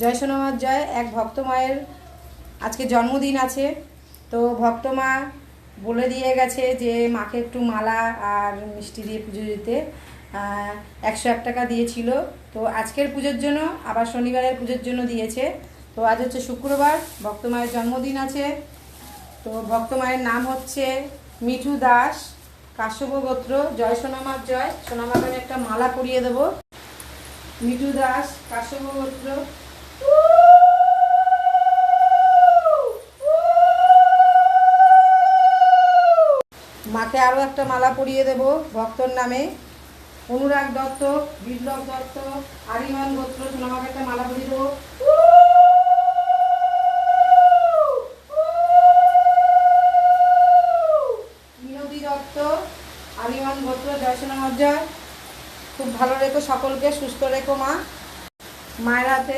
জয় সোনামার জয়। এক ভক্ত মায়ের আজকে জন্মদিন আছে, তো ভক্ত মা বলে দিয়ে গেছে যে মাকে একটু মালা আর মিষ্টি দিয়ে পুজো দিতে। 101 টাকা দিয়েছিল, তো আজকের পুজোর জন্য আবার শনিবারের পুজোর জন্য দিয়েছে। তো আজ হচ্ছে শুক্রবার, ভক্ত মায়ের জন্মদিন আছে। তো ভক্ত মায়ের নাম হচ্ছে মিঠু দাস, কাশ্যপ গোত্র। জয় সোনামার জয়। সোনামাকে আমি একটা মালা পরিয়ে দেবো। মিঠু দাস, কাশ্যপ গোত্র। মাকে আরও একটা মালা পরিয়ে দেব ভক্তর নামে। অনুরাগ দত্ত, বিপ্লব দত্ত, আরিমান গোত্র। সোনামাকে একটা মালা পরিয়ে দেবো। মিনতি দত্ত, আরিমান গোত্র। জয় সোনামার জয়। খুব ভালো রেখো সকলকে, সুস্থ রেখো মা। মায়ের হাতে